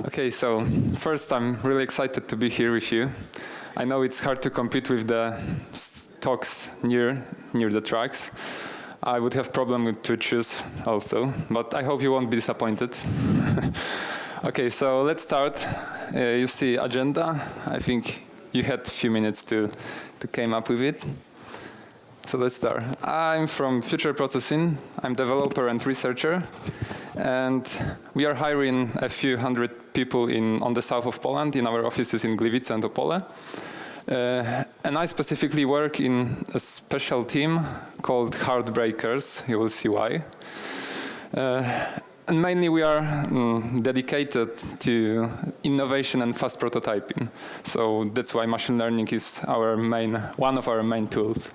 Okay, so first I'm really excited to be here with you. I know it's hard to compete with the talks near the tracks. I would have problem to choose also, but I hope you won't be disappointed. Okay, so let's start. You see agenda. I think you had a few minutes to came up with it. So let's start. I'm from Future Processing. I'm developer and researcher. And we are hiring a few hundred people on the south of Poland in our offices in Gliwice and Opole. And I specifically work in a special team called Heartbreakers. You will see why. And mainly we are dedicated to innovation and fast prototyping. So that's why machine learning is one of our main tools.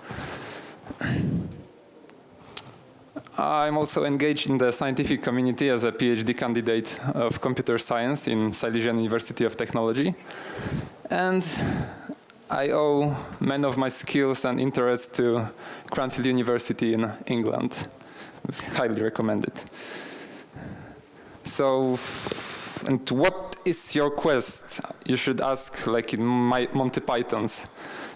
I'm also engaged in the scientific community as a PhD candidate of computer science in Silesian University of Technology. And I owe many of my skills and interests to Cranfield University in England. Highly recommend it. So, and what is your quest? You should ask, like in Monty Python's.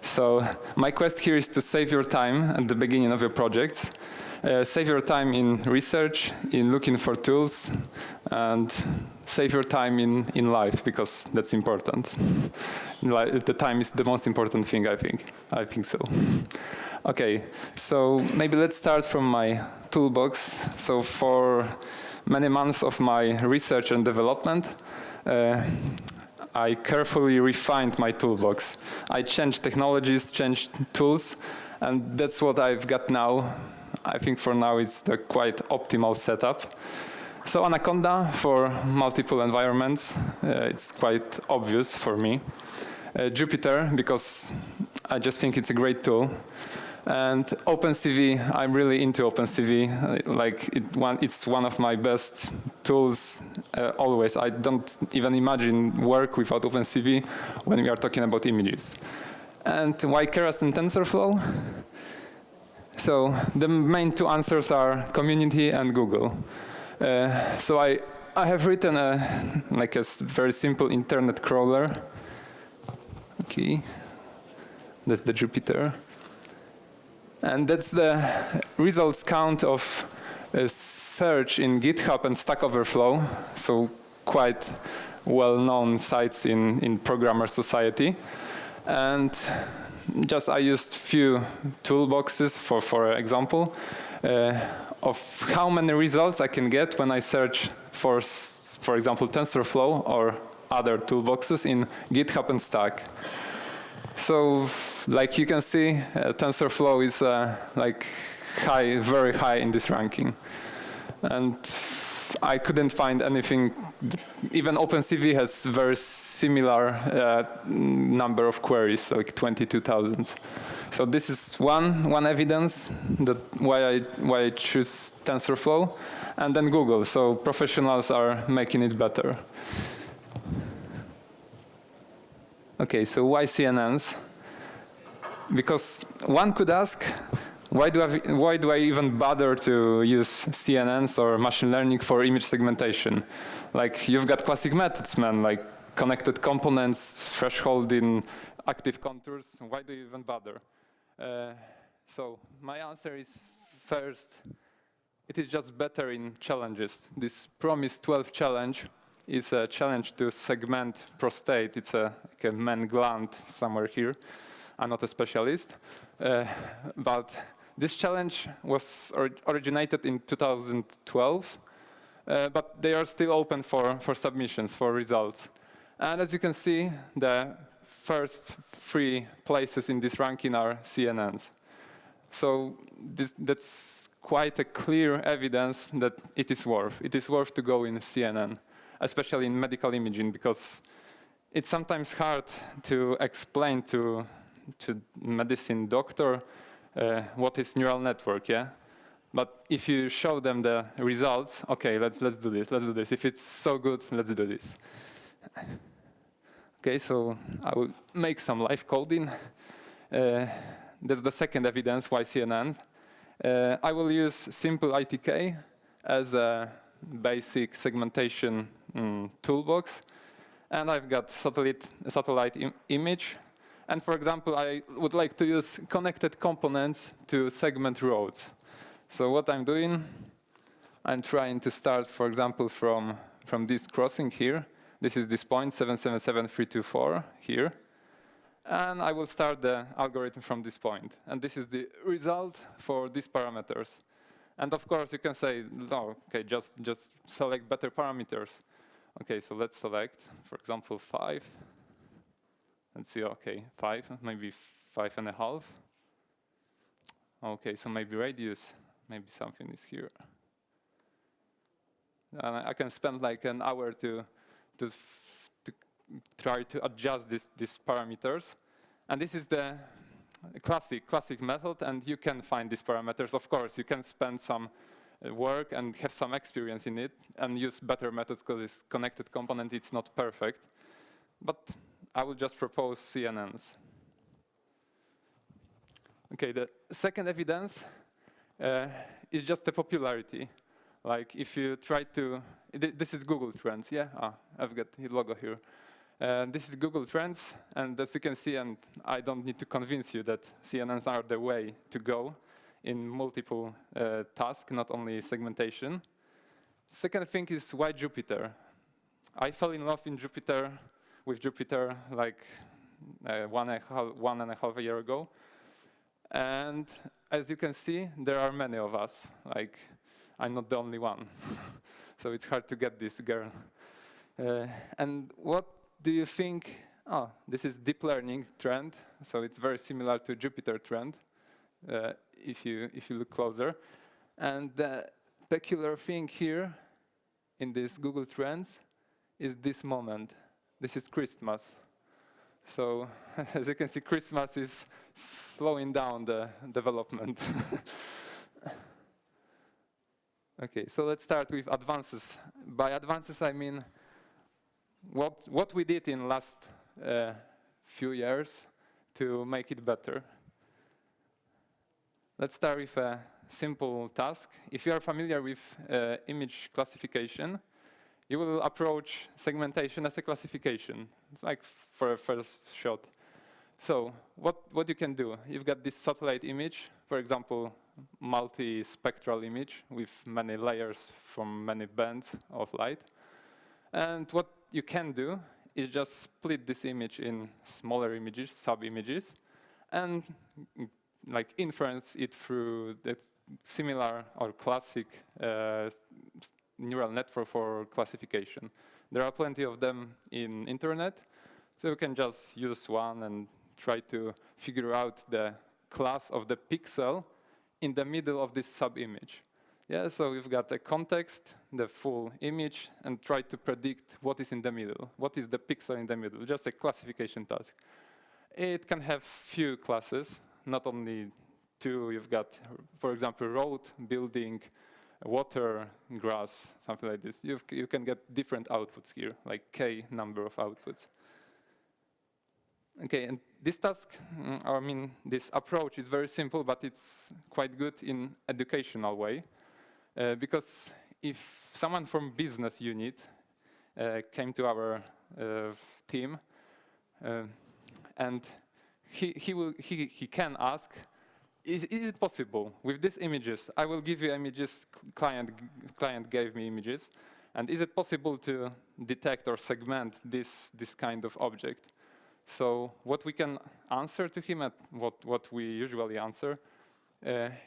So my quest here is to save your time at the beginning of your projects. Save your time in research, in looking for tools, and save your time in life, because that's important. The time is the most important thing, I think. I think so. Okay, so maybe let's start from my toolbox. So for many months of my research and development, I carefully refined my toolbox. I changed technologies, changed tools, and that's what I've got now. I think for now it's the quite optimal setup. So Anaconda for multiple environments, it's quite obvious for me. Jupyter, because I just think it's a great tool. And OpenCV, I'm really into OpenCV. Like it's one of my best tools always. I don't even imagine work without OpenCV when we are talking about images. And why Keras and TensorFlow? So the main two answers are community and Google. So I have written a very simple internet crawler. Okay, that's the Jupyter. And that's the results count of a search in GitHub and Stack Overflow. So quite well-known sites in programmer society. And just I used few toolboxes for example of how many results I can get when I search for example TensorFlow or other toolboxes in GitHub and Stack. So like you can see, TensorFlow is very high in this ranking, and I couldn't find anything. Even OpenCV has very similar number of queries, like 22,000. So this is one evidence that why I choose TensorFlow, and then Google. So professionals are making it better. Okay, so why CNNs? Because one could ask, why do I even bother to use CNNs or machine learning for image segmentation? Like you've got classic methods, man, like connected components, thresholding, active contours. Why do you even bother? So my answer is first, it is just better in challenges. This Promise 12 challenge is a challenge to segment prostate. It's like a man gland somewhere here. I'm not a specialist, but this challenge was originated in 2012, but they are still open for submissions, for results. And as you can see, the first 3 places in this ranking are CNNs. So that's quite a clear evidence that it is worth to go in CNN, especially in medical imaging, because it's sometimes hard to explain to medicine doctor what is neural network, yeah? But if you show them the results, okay, let's do this. If it's so good, let's do this. Okay, so I will make some live coding. That's the second evidence why CNN. I will use SimpleITK as a basic segmentation toolbox. And I've got satellite image. And for example, I would like to use connected components to segment roads. So what I'm doing, I'm trying to start, for example, from this crossing here. This is this point, 777324 here. And I will start the algorithm from this point. And this is the result for these parameters. And of course, you can say, no, okay, just select better parameters. Okay, so let's select, for example, 5. Let's see, okay, 5, maybe 5.5. Okay, so maybe radius, maybe something is here. And I can spend like an hour to try to adjust these parameters. And this is the classic method, and you can find these parameters. Of course, you can spend some work and have some experience in it and use better methods because it's connected component, it's not perfect. But I will just propose CNNs. Okay, the second evidence is just the popularity. Like if you try to, this is Google Trends, yeah? I've got the logo here. This is Google Trends, and as you can see, and I don't need to convince you that CNNs are the way to go in multiple tasks, not only segmentation. Second thing is why Jupyter? I fell in love with Jupyter like 1.5 years ago. And as you can see, there are many of us. Like, I'm not the only one. So it's hard to get this girl. And what do you think? Oh, this is deep learning trend. So it's very similar to Jupyter trend, if you look closer. And the peculiar thing here in this Google Trends is this moment. This is Christmas. So as you can see, Christmas is slowing down the development. Okay, so let's start with advances. By advances, I mean what we did in last few years to make it better. Let's start with a simple task. If you are familiar with image classification, you will approach segmentation as a classification. It's like for a first shot. So what you can do, you've got this satellite image, for example, multi-spectral image with many layers from many bands of light. And what you can do is just split this image in smaller images, sub-images, and like inference it through the similar or classic neural network for classification. There are plenty of them in internet, so you can just use one and try to figure out the class of the pixel in the middle of this sub-image. Yeah, so we've got a context, the full image, and try to predict what is in the middle. What is the pixel in the middle? Just a classification task. It can have few classes, not only two. You've got, for example, road, building, water, grass, something like this. You can get different outputs here, like k number of outputs. Okay, and this task, I mean, this approach is very simple, but it's quite good in educational way. Because if someone from business unit came to our team, and he can ask, is it possible with these images? I will give you images. Client gave me images, and is it possible to detect or segment this kind of object? So what we can answer to him, and what we usually answer,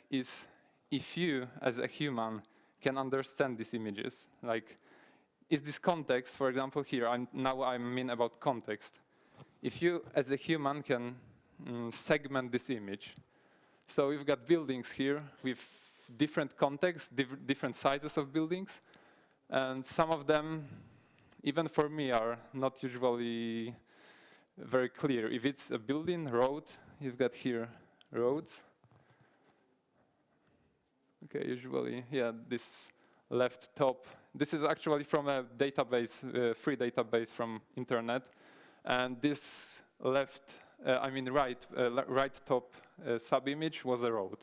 is if you, as a human, can understand these images. Like, is this context, for example, here, now I mean about context. If you, as a human, can segment this image. So we've got buildings here with different contexts, different sizes of buildings, and some of them, even for me, are not usually very clear. If it's a building, road, you've got here roads. Okay, usually, yeah, this left top. This is actually from a database, free database from internet. And this right top sub-image was a road.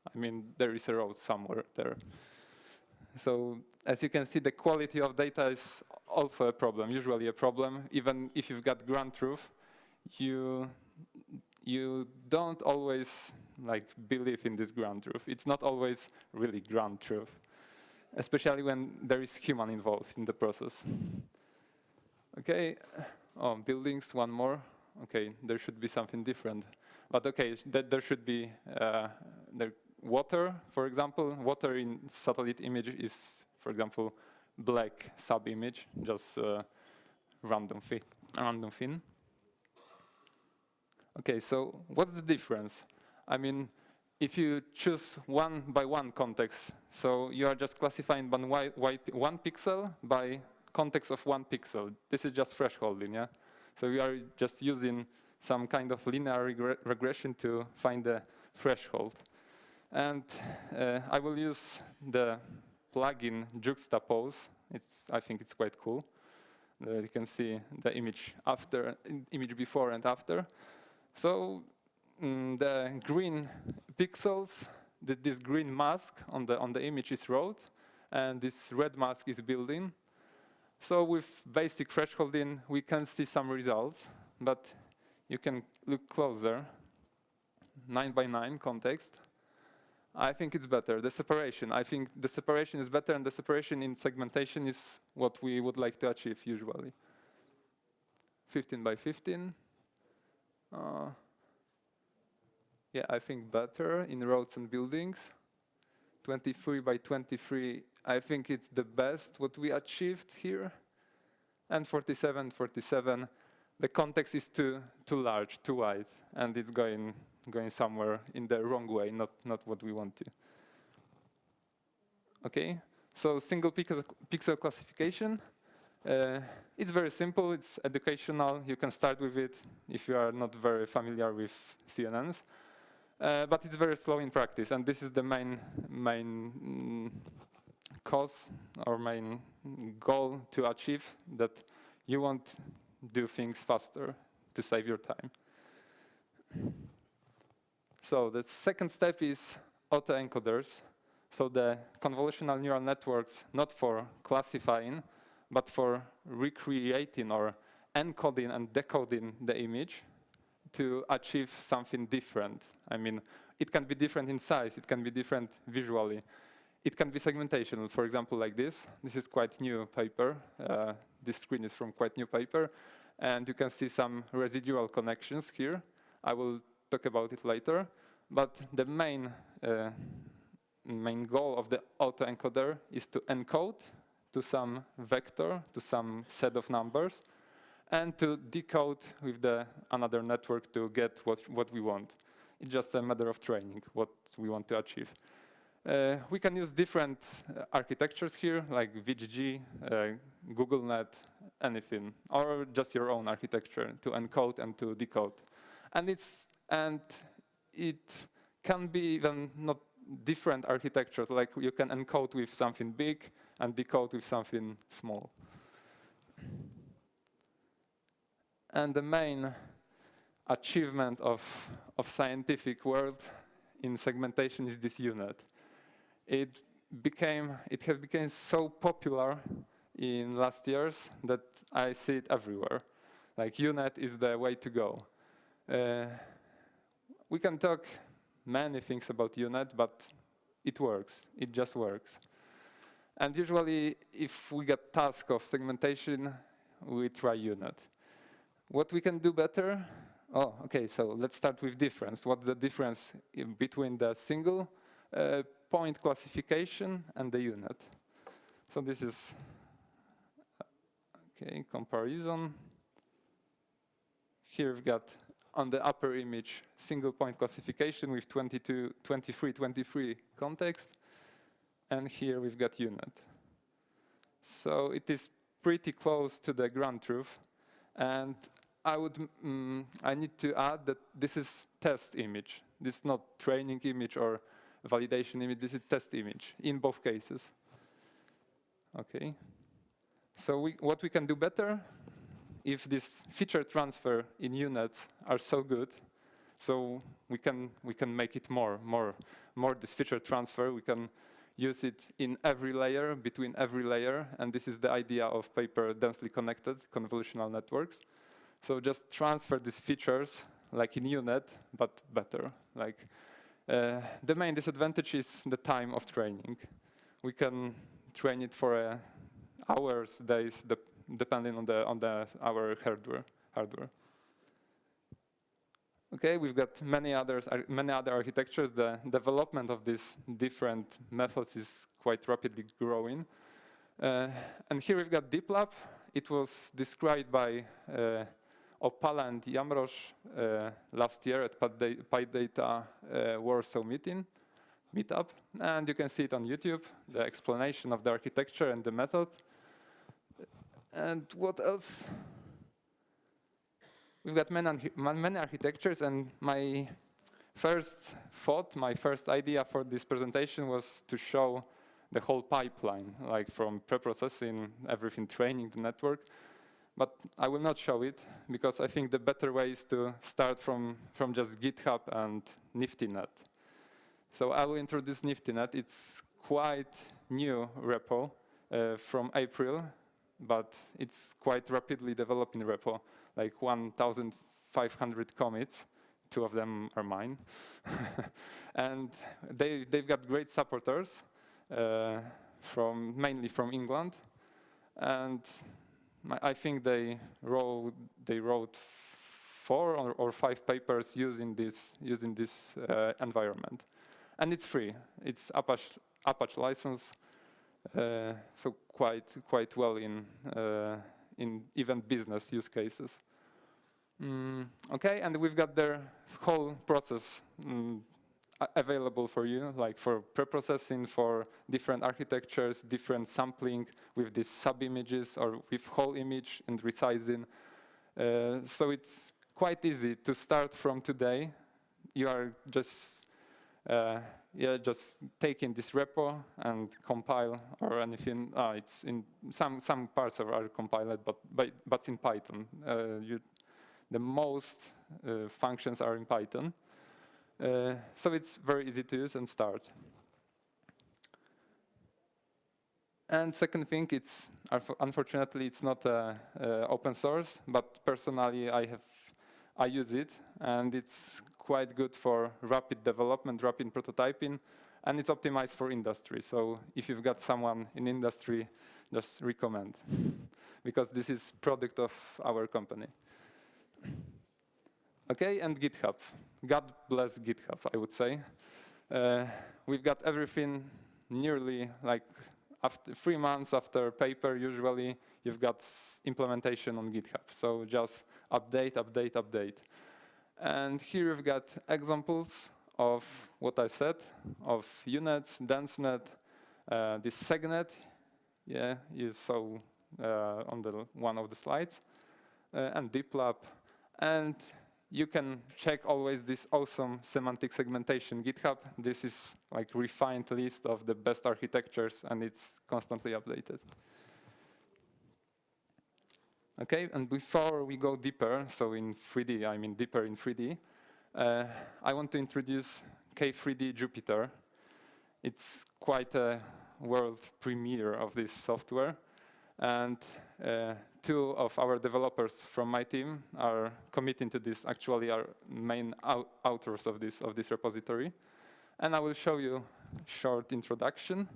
I mean, there is a road somewhere there. So as you can see, the quality of data is also a problem, usually a problem. Even if you've got ground truth, you don't always believe in this ground truth. It's not always really ground truth, especially when there is human involved in the process. Okay, oh, buildings, one more. Okay, there should be something different. But okay, there should be water, for example. Water in satellite image is, for example, black sub-image, just random thing. Okay, so what's the difference? I mean, if you choose one by one context, so you are just classifying one pixel by context of one pixel. This is just thresholding, yeah? So we are just using some kind of linear regression to find the threshold. And I will use the plugin Juxtapose. I think it's quite cool. You can see the image before and after. So the green pixels, this green mask on the image is road, and this red mask is building. So with basic thresholding, we can see some results, but you can look closer. 9 by 9 context. I think it's better. The separation. I think the separation is better, and the separation in segmentation is what we would like to achieve usually. 15 by 15. Yeah, I think better in roads and buildings. 23 by 23. I think it's the best what we achieved here. And 47, 47. The context is too large, too wide, and it's going somewhere in the wrong way, not what we want to. Okay, so single pixel classification. It's very simple, it's educational, you can start with it if you are not very familiar with CNNs. But it's very slow in practice, and this is the main cause or main goal to achieve, that you want do things faster to save your time. So the second step is autoencoders. So the convolutional neural networks, not for classifying, but for recreating or encoding and decoding the image to achieve something different. I mean, it can be different in size, it can be different visually. It can be segmentation, for example, like this. This is quite new paper. This screen is from quite new paper. And you can see some residual connections here. I will talk about it later. But the main goal of the autoencoder is to encode to some vector, to some set of numbers, and to decode with another network to get what we want. It's just a matter of training, what we want to achieve. We can use different architectures here, like VGG, GoogleNet, anything, or just your own architecture to encode and to decode. And it can be even not different architectures, like you can encode with something big and decode with something small. And the main achievement of scientific world in segmentation is this unit. It has become so popular in last years that I see it everywhere. Like UNet is the way to go. We can talk many things about UNet, but it works. It just works. And usually, if we get task of segmentation, we try UNet. What we can do better? Oh, okay, so let's start with difference. What's the difference between the single point classification and the unit? So this is, okay, comparison. Here we've got on the upper image single point classification with 23 context. And here we've got unit. So it is pretty close to the ground truth. And I need to add that this is test image. This is not training image or validation image. This is test image in both cases. Okay. So what we can do better, if this feature transfer in units are so good, So we can make it more this feature transfer. We can use it in every layer, between every layer, and this is the idea of paper densely connected convolutional networks. So just transfer these features like in UNet, but better. Like the main disadvantage is the time of training. We can train it for hours, days, depending on our hardware. Okay, we've got many other architectures. The development of these different methods is quite rapidly growing. And here we've got DeepLab. It was described by Opala and Yamrosh last year at PyData Warsaw meetup. And you can see it on YouTube, the explanation of the architecture and the method. And what else? We've got many architectures, and my first thought, my first idea for this presentation was to show the whole pipeline, like from preprocessing, everything, training the network. But I will not show it, because I think the better way is to start from just GitHub and NiftyNet. So I will introduce NiftyNet. It's quite new repo from April, but it's quite rapidly developing repo, like 1,500 commits. 2 of them are mine. And they've got great supporters, mainly from England. And I think they wrote 4 or 5 papers using this environment. And it's free. It's Apache license. So quite well in even business use cases. Okay, and we've got their whole process available for you, like for preprocessing, for different architectures, different sampling with these sub-images or with whole image and resizing. So it's quite easy to start from today. You are just taking this repo and compile or anything. It's in some parts are compiled, but in Python. The most functions are in Python. So it's very easy to use and start. And second thing, unfortunately it's not open source, but personally I use it, and it's quite good for rapid development, rapid prototyping, and it's optimized for industry. So if you've got someone in industry, just recommend, because this is product of our company. Okay, and GitHub. God bless GitHub, I would say. We've got everything nearly like after 3 months after paper, usually you've got implementation on GitHub. So just update. And here we've got examples of what I said, of UNets, DenseNet, this segnet, yeah, you saw on one of the slides, and DeepLab. And you can check always this awesome semantic segmentation GitHub. This is like refined list of the best architectures, and it's constantly updated. Okay, and before we go deeper, so in 3D, I mean deeper in 3D, I want to introduce K3D Jupyter. It's quite a world premiere of this software. And 2 of our developers from my team are committing to this, actually are main authors of this repository. And I will show you a short introduction.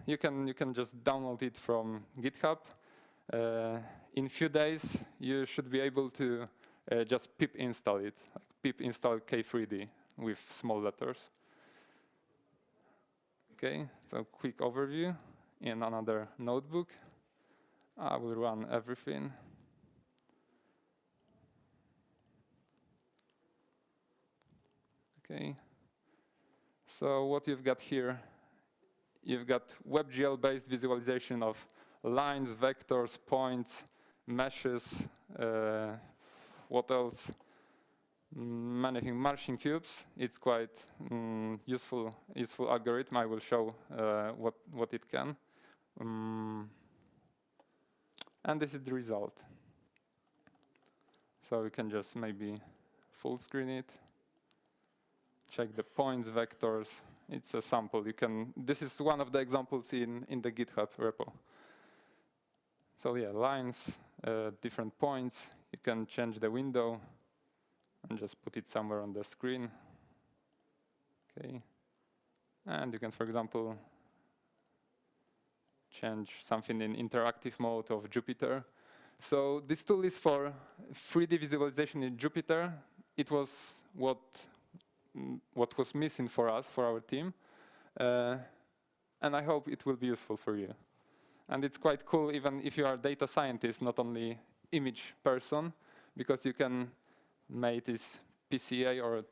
You can just download it from GitHub. In few days, you should be able to just pip install it, like pip install K3D with small letters. Okay, so quick overview. In another notebook, I will run everything. Okay, so what you've got here, you've got WebGL-based visualization of lines, vectors, points, meshes, what else? Managing marching cubes. It's quite useful algorithm. I will show what it can. And this is the result. So you can just maybe full screen it. Check the points vectors. It's a sample. You can. This is one of the examples in the GitHub repo. So yeah, lines, different points. You can change the window and just put it somewhere on the screen. Okay, and you can, for example, change something in interactive mode of Jupyter. So this tool is for 3D visualization in Jupyter. It was what was missing for us, for our team. And I hope it will be useful for you. And it's quite cool even if you are a data scientist, not only image person, because you can make this PCA or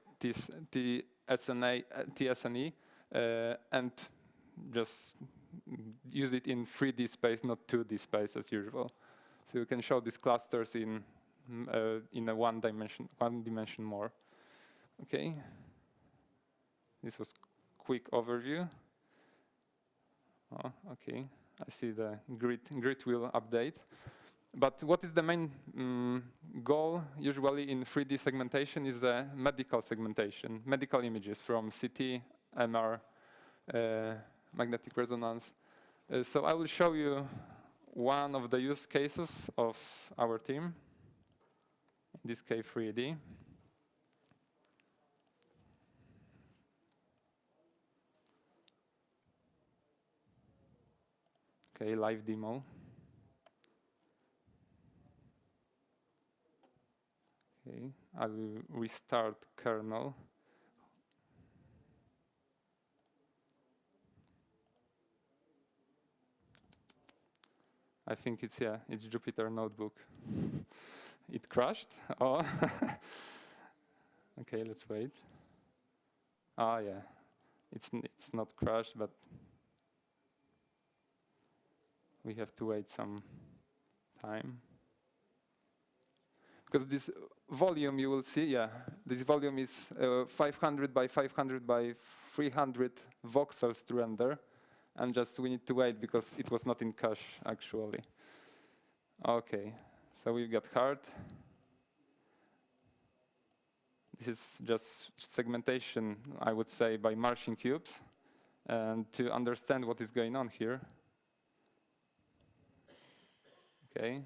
TSNE and just use it in 3D space, not 2D space as usual. So you can show these clusters in a one dimension more. Okay. This was quick overview. Oh, okay. I see the grid will update. But what is the main goal usually in 3D segmentation is medical segmentation, medical images from CT, MR, magnetic resonance. So I will show you one of the use cases of our team, in this K3D. Okay, live demo. Okay, I will restart kernel. I think it's Jupyter Notebook. It crashed. Oh, okay. Let's wait. Ah, yeah, it's not crashed, but we have to wait some time. Because this volume, you will see, this volume is 500 by 500 by 300 voxels to render. And just we need to wait because it was not in cache, actually. Okay, so we've got hard. This is just segmentation, I would say, by Martian cubes. And to understand what is going on here. Okay.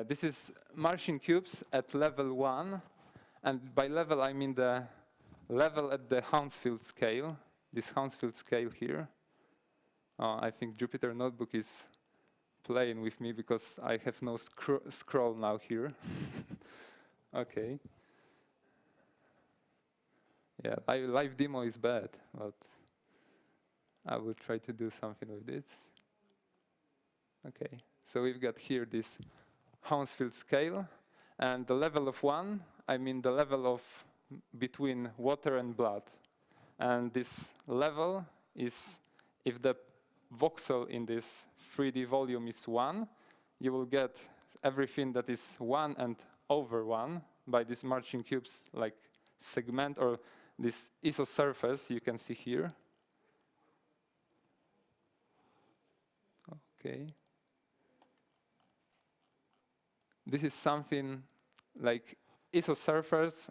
This is Martian cubes at level 1, and by level I mean the level at the Hounsfield scale, this Hounsfield scale here. I think Jupyter Notebook is playing with me because I have no scroll now here. Okay. Yeah, live demo is bad, but I will try to do something with this. Okay, so we've got here this Hounsfield scale, and the level of 1, I mean the level of between water and blood. And this level is, if the voxel in this 3D volume is 1, you will get everything that is 1 and over 1 by these Martian cubes, like segment or this isosurface you can see here. Okay. This is something like isosurface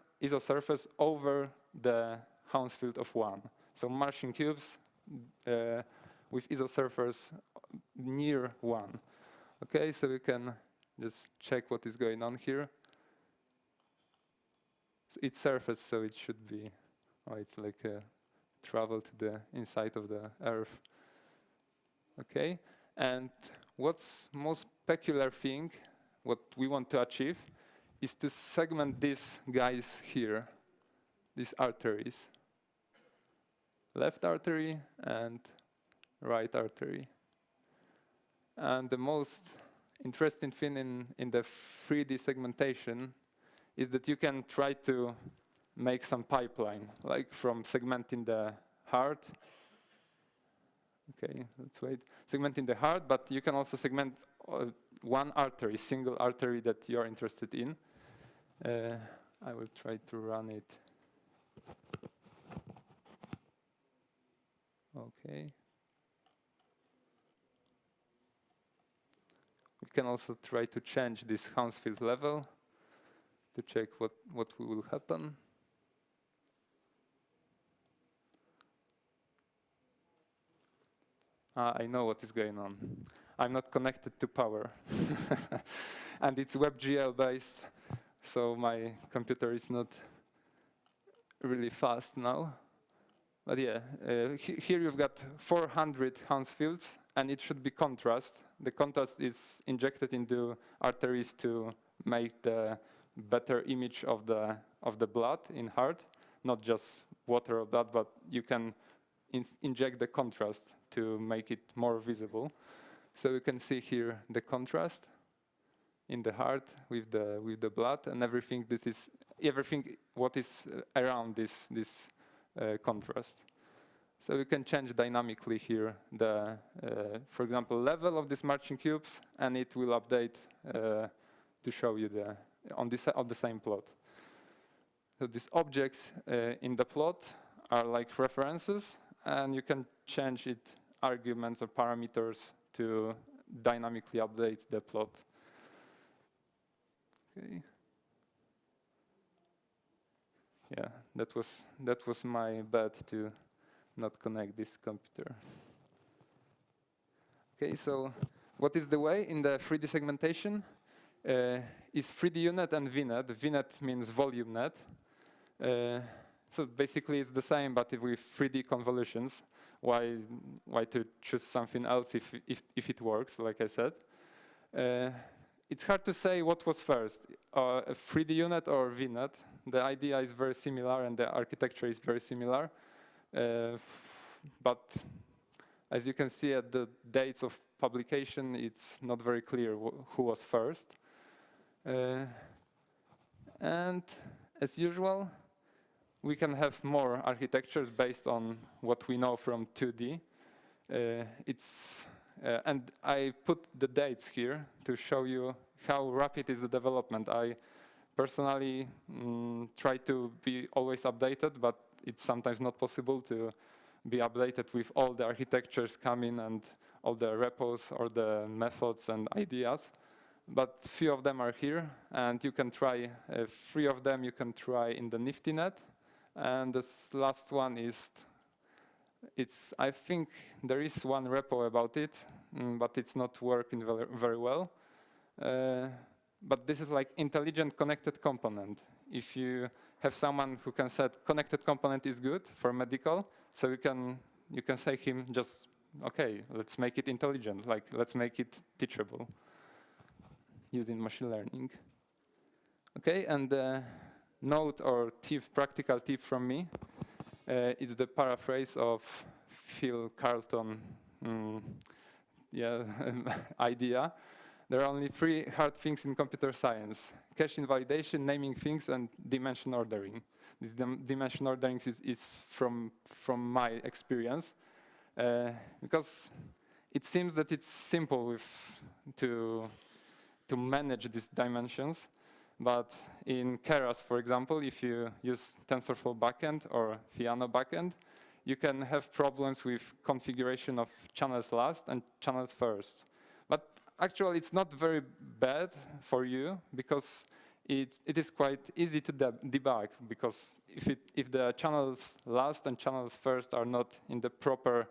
over the Hounsfield of 1. So Martian cubes with isosurface near 1. Okay, so we can just check what is going on here. So it's surface, so it should be, it's like a travel to the inside of the Earth. Okay, and what's most peculiar thing, what we want to achieve, is to segment these guys here, these arteries. Left artery and right artery. And the most interesting thing in the 3D segmentation is that you can try to make some pipeline, like from segmenting the heart. Okay, let's wait. Segmenting the heart, but you can also segment one artery, single artery that you're interested in. I will try to run it. Okay. We can also try to change this Hounsfield level. to check what will happen. I know what is going on. I'm not connected to power. And it's WebGL based, so my computer is not really fast now. But yeah, here you've got 400 Hans fields, and it should be contrast. The contrast is injected into arteries to make the better image of the blood in heart, not just water or blood, but you can inject the contrast to make it more visible. So you can see here the contrast in the heart with the blood and everything. This is everything what is around this contrast. So we can change dynamically here the, for example, level of these marching cubes, and it will update to show you on the same plot. So these objects in the plot are like references, and you can change it arguments or parameters to dynamically update the plot. Okay. Yeah, that was my bad to not connect this computer. Okay, so what is the way in the 3D segmentation? Is 3D unit and VNet. VNet means volume net. So basically it's the same, but with 3D convolutions. Why to choose something else if it works, like I said? It's hard to say what was first, a 3D unit or VNet. The idea is very similar and the architecture is very similar. But as you can see at the dates of publication, it's not very clear who was first. And as usual, we can have more architectures based on what we know from 2D. And I put the dates here to show you how rapid is the development. I personally try to be always updated, but it's sometimes not possible to be updated with all the architectures coming and all the repos or the methods and ideas. But few of them are here, and you can try 3 of them. You can try in the NiftyNet, and this last one is. I think there is one repo about it, but it's not working very well. But this is like intelligent connected component. If you have someone who can set connected component is good for medical, so you can say him just, okay, let's make it intelligent, like let's make it teachable using machine learning. Okay, and note or practical tip from me is the paraphrase of Phil Carlton idea. There are only 3 hard things in computer science: cache invalidation, naming things, and dimension ordering. This dimension ordering is from my experience, because it seems that it's simple to manage these dimensions. But in Keras, for example, if you use TensorFlow backend or Fiano backend, you can have problems with configuration of channels last and channels first. But actually, it's not very bad for you, because it is quite easy to debug, because if the channels last and channels first are not in the proper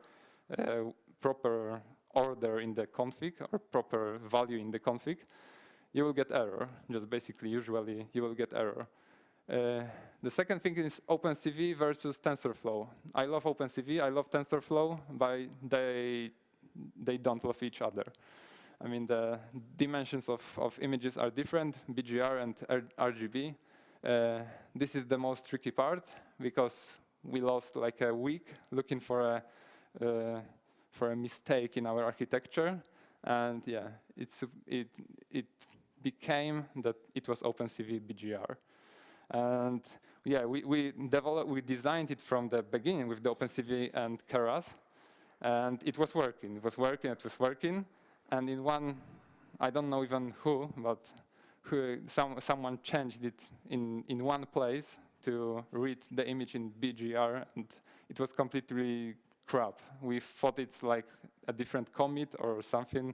order in the config or proper value in the config, you will get error. Just basically, usually, you will get error. The second thing is OpenCV versus TensorFlow. I love OpenCV, I love TensorFlow, but they don't love each other. I mean, the dimensions of images are different, BGR and RGB. This is the most tricky part, because we lost like a week looking for a mistake in our architecture. And yeah, it became that it was OpenCV BGR. And yeah, we designed it from the beginning with the OpenCV and Keras, and it was working. It was working. And in one, I don't know even who, but someone changed it in one place to read the image in BGR, and it was completely crap. We thought it's like a different commit or something,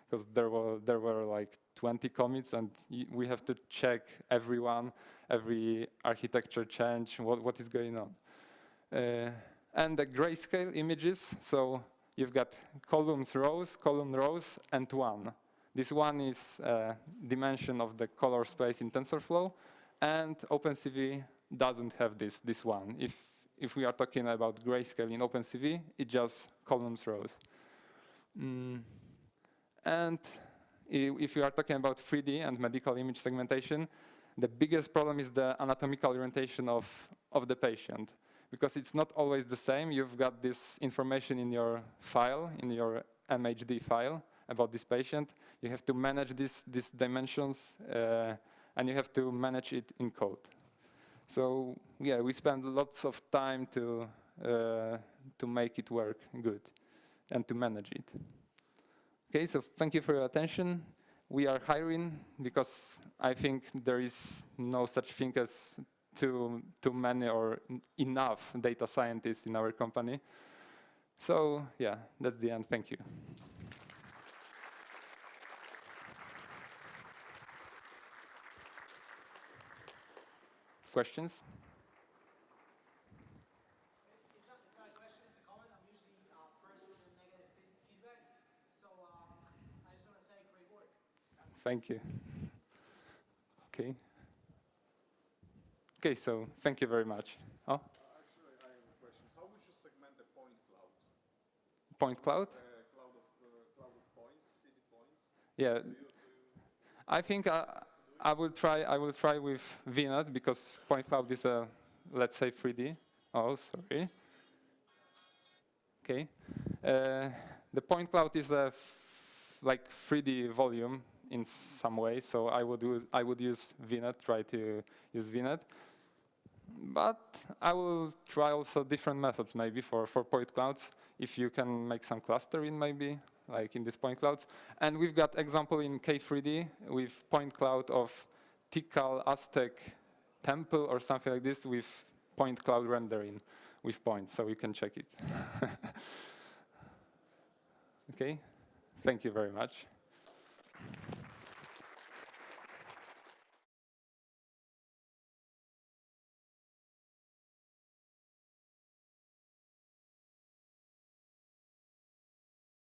because there were like 20 commits, and we have to check every architecture change, what is going on. And the grayscale images, so you've got columns, column rows, and one. This one is dimension of the color space in TensorFlow, and OpenCV doesn't have this one. If we are talking about grayscale in OpenCV, it's just columns, rows. And if you are talking about 3D and medical image segmentation, the biggest problem is the anatomical orientation of the patient, because it's not always the same. You've got this information in your file, in your MHD file about this patient. You have to manage these dimensions, and you have to manage it in code. So yeah, we spend lots of time to make it work good and to manage it. Okay, so thank you for your attention. We are hiring because I think there is no such thing as too many or enough data scientists in our company. So yeah, that's the end. Thank you. Questions? It's not a question, it's a comment. I'm usually first with the negative feedback. So I just want to say great work. Thank you. Okay. Okay, so thank you very much. Oh? Actually, I have a question. How would you segment the point cloud? Point cloud? Cloud of points, 3D points. Yeah. I think I will try with VNet because point cloud is a, let's say, 3D. Oh, sorry. Okay. The point cloud is a like 3D volume in some way, so I would use VNet, try to use VNet. But I will try also different methods maybe for point clouds, if you can make some clustering maybe, like in these point clouds. And we've got example in K3D with point cloud of Tikal Aztec temple or something like this with point cloud rendering with points, so you can check it. Okay, thank you very much.